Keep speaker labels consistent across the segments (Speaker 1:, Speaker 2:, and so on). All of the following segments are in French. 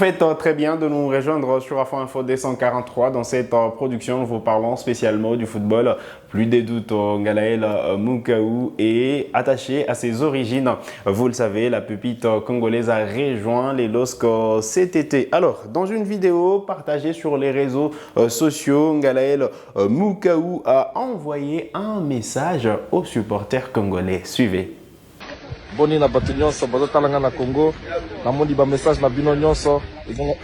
Speaker 1: faites très bien de nous rejoindre sur Afro Info D143. Dans cette production, nous vous parlons spécialement du football. Plus des doutes, Ngalael Moukaou est attaché à ses origines. Vous le savez, la pépite congolaise a rejoint les LOSC cet été. Alors, dans une vidéo partagée sur les réseaux sociaux, Ngalael Moukaou a envoyé un message aux supporters congolais. Suivez.
Speaker 2: Boni na bato nyonso bazotalanga na Congo namoni ba message na bino nyonso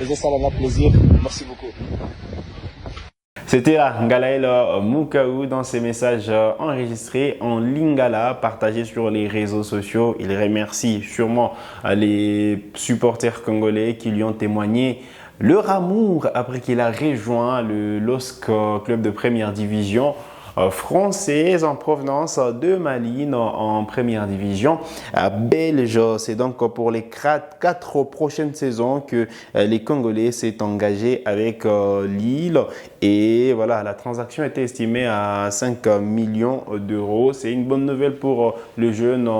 Speaker 2: ezosalanga plaisir. Merci beaucoup.
Speaker 1: C'était là Ngalael Moukaou dans ses messages enregistrés en lingala partagés sur les réseaux sociaux. Il remercie sûrement les supporters congolais qui lui ont témoigné leur amour après qu'il a rejoint le LOSC club de première division française en provenance de Malines en première division belge. C'est donc pour les 4 prochaines saisons que les Congolais s'est engagé avec Lille. Et voilà, la transaction était estimée à 5 millions d'euros. C'est une bonne nouvelle pour le jeune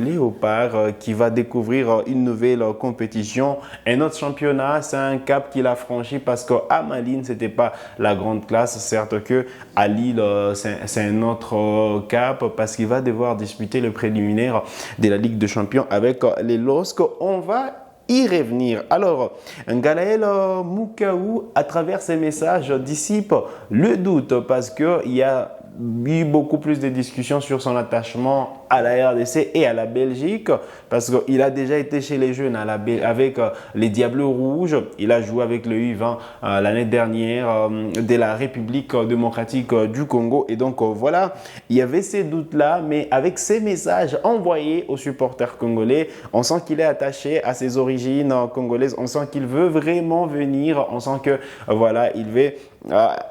Speaker 1: Léopard qui va découvrir une nouvelle compétition. Un autre championnat, c'est un cap qu'il a franchi parce qu'à Malines, ce n'était pas la grande classe. Certes qu'à Lille, c'est un autre cap parce qu'il va devoir disputer le préliminaire de la Ligue des Champions avec les LOSC. On va y revenir. Alors, Ngalael Moukaou, à travers ses messages, dissipe le doute parce qu'il y a eu beaucoup plus de discussions sur son attachement à la RDC et à la Belgique parce qu'il a déjà été chez les jeunes avec les Diables Rouges. Il a joué avec le U20 l'année dernière de la République démocratique du Congo. Et donc voilà, il y avait ces doutes-là, mais avec ces messages envoyés aux supporters congolais, on sent qu'il est attaché à ses origines congolaises. On sent qu'il veut vraiment venir. On sent que voilà, il veut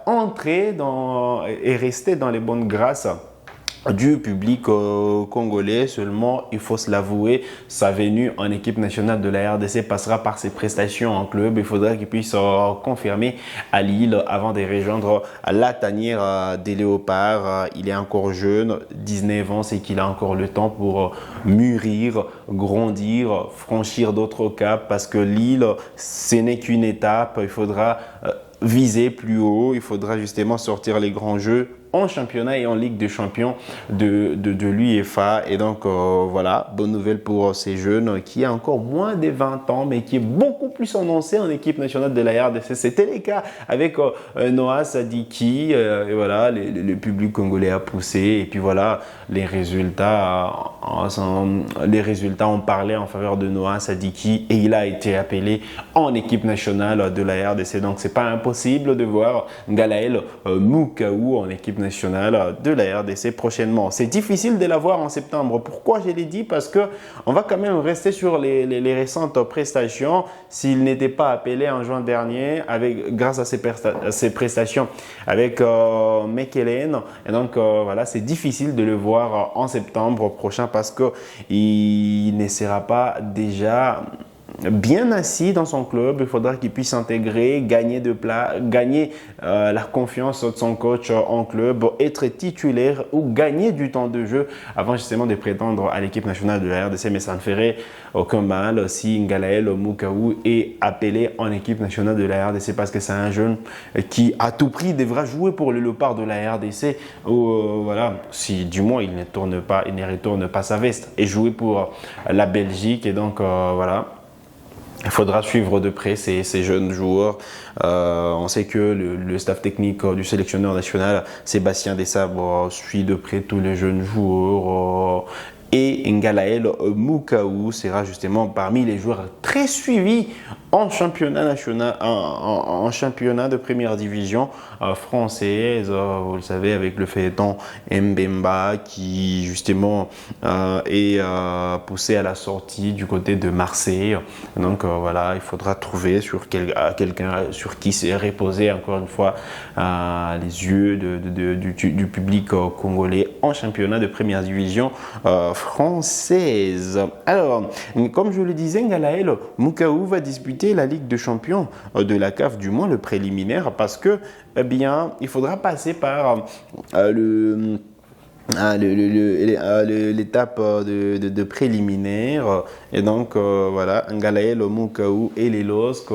Speaker 1: entrer et rester dans les bonnes grâces du public congolais. Seulement, il faut se l'avouer, sa venue en équipe nationale de la RDC passera par ses prestations en club. Il faudra qu'il puisse confirmer à Lille avant de rejoindre la tanière des Léopards. Il est encore jeune, 19 ans, c'est qu'il a encore le temps pour mûrir, grandir, franchir d'autres caps parce que Lille, ce n'est qu'une étape. Il faudra viser plus haut, il faudra justement sortir les grands jeux en championnat et en Ligue des Champions de l'UEFA. Et donc voilà, bonne nouvelle pour ces jeunes qui a encore moins de 20 ans mais qui est beaucoup plus annoncé en équipe nationale de la RDC. C'était le cas avec Noah Sadiki. Et voilà, le public congolais a poussé et puis voilà, les résultats ont parlé en faveur de Noah Sadiki et il a été appelé en équipe nationale de la RDC. Donc c'est pas impossible de voir Ngalael Moukaou en équipe nationale de la RDC prochainement. C'est difficile de l'avoir en septembre. Pourquoi je l'ai dit? Parce que on va quand même rester sur les récentes prestations. S'il n'était pas appelé en juin dernier grâce à ses prestations avec Mekelen, et donc voilà, c'est difficile de le voir en septembre prochain parce qu'il ne sera pas déjà bien assis dans son club. Il faudra qu'il puisse s'intégrer, gagner la confiance de son coach en club, être titulaire ou gagner du temps de jeu avant justement de prétendre à l'équipe nationale de la RDC. Mais ça ne ferait aucun mal si Ngalael Moukaou est appelé en équipe nationale de la RDC parce que c'est un jeune qui à tout prix devra jouer pour le Léopard de la RDC. Voilà, si du moins il ne retourne pas sa veste et jouer pour la Belgique. Et donc voilà, il faudra suivre de près ces jeunes joueurs. On sait que le staff technique du sélectionneur national, Sébastien Desabre, suit de près tous les jeunes joueurs. Et Ngalael Moukaou sera justement parmi les joueurs très suivis en championnat national, en championnat de première division française. Vous le savez, avec le feuilleton Mbemba qui justement est poussé à la sortie du côté de Marseille. Donc voilà, il faudra trouver quelqu'un sur qui s'est reposé encore une fois les yeux du public congolais en championnat de première division française. Alors, comme je le disais, Ngalael Moukaou va disputer la Ligue des Champions de la CAF, du moins le préliminaire, parce que, eh bien, il faudra passer par l'étape de préliminaire. Et donc, voilà, Ngalael, Moukaou et les LOSC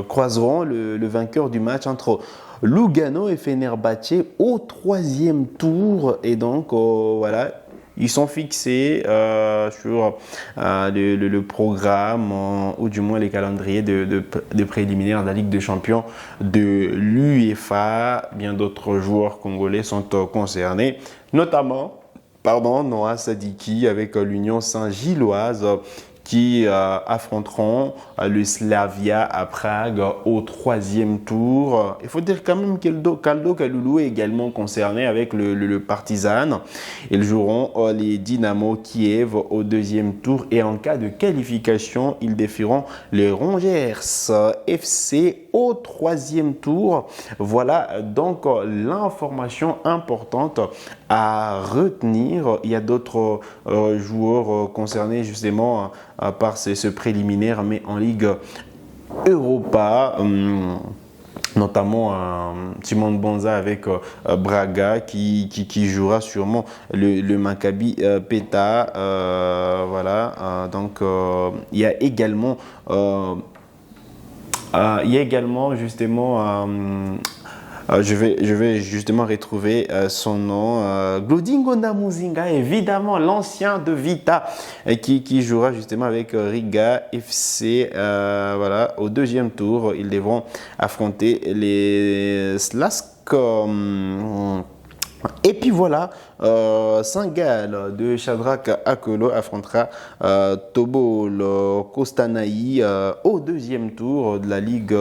Speaker 1: croiseront le vainqueur du match entre Lugano et Fenerbahçe au 3e tour. Et donc, voilà, ils sont fixés sur le programme, ou du moins les calendriers de préliminaires de la Ligue des Champions de l'UEFA. Bien d'autres joueurs congolais sont concernés, notamment Noah Sadiki avec l'Union Saint-Gilloise qui affronteront le Slavia à Prague au 3e tour. Il faut dire quand même qu'Aldo Kalulu est également concerné avec le Partizan. Ils joueront les Dynamo Kiev au 2e tour et en cas de qualification, ils défieront les Rangers FC au 3e tour. Voilà donc l'information importante à retenir. Il y a d'autres joueurs concernés justement par ce préliminaire, mais en Ligue Europa, notamment Simon Bonza avec Braga qui jouera sûrement le Maccabi Peta. Voilà, donc il y a également justement je vais justement retrouver son nom. Glodingo Ndamuzinga, évidemment, l'ancien de Vita, qui jouera justement avec Riga FC. Voilà, au 2e tour, ils devront affronter les Slask. Et puis voilà, Saint-Gall de Shadrach Akolo affrontera Tobol Kostanaï au 2e tour de la Ligue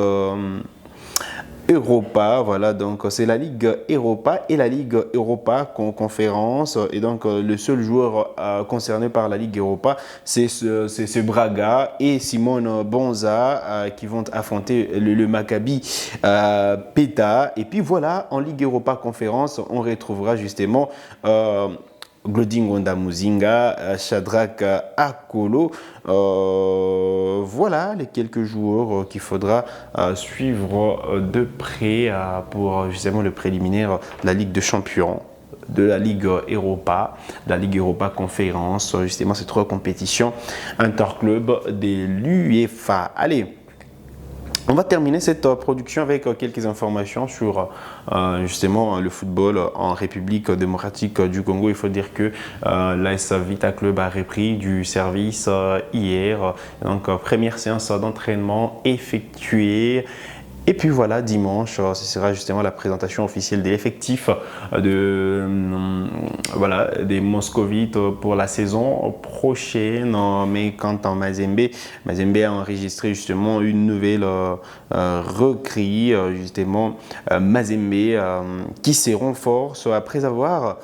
Speaker 1: Europa. Voilà, donc c'est la Ligue Europa et la Ligue Europa conférence. Et donc le seul joueur concerné par la Ligue Europa, c'est Braga et Simon Bonza qui vont affronter le Maccabi Peta. Et puis voilà, en Ligue Europa conférence, on retrouvera justement Glodingo Ndamuzinga, Shadrach Akolo. Voilà les quelques joueurs qu'il faudra suivre de près pour justement le préliminaire de la Ligue des Champions, de la Ligue Europa, de la Ligue Europa Conférence, justement ces 3 compétitions interclubs de l'UEFA. Allez, on va terminer cette production avec quelques informations sur justement le football en République démocratique du Congo. Il faut dire que l'AS Vita Club a repris du service hier. Donc, première séance d'entraînement effectuée. Et puis voilà, dimanche, ce sera justement la présentation officielle de l'effectif des Moscovites pour la saison prochaine. Mais quant à Mazembe a enregistré justement une nouvelle recrue, justement Mazembe qui se renforce après avoir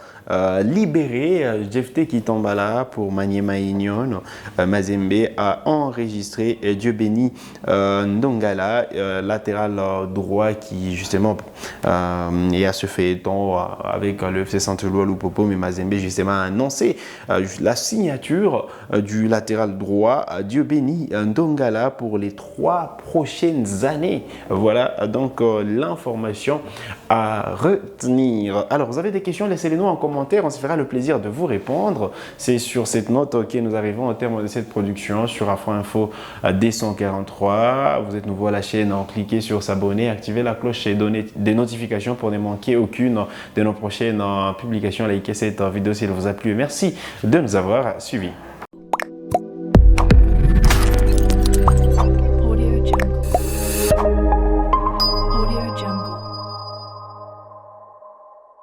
Speaker 1: libéré Jefte Kitambala pour Maniema Union. Mazembe a enregistré Dieu-Béni Ndongala, latéral droit qui justement est à ce feuilleton avec le FC Saint-Éloi Lupopo, mais Mazembe justement a annoncé la signature du latéral droit Dieu-Béni Ndongala pour les 3 prochaines années. Voilà donc l'information à retenir. Alors, vous avez des questions, laissez-les nous en commentaire, on se fera le plaisir de vous répondre. C'est sur cette note que nous arrivons au terme de cette production sur Afro Info D143. Vous êtes nouveau à la chaîne, cliquez sur s'abonner, activez la cloche et donnez des notifications pour ne manquer aucune de nos prochaines publications. Likez cette vidéo si elle vous a plu. Merci de nous avoir suivis.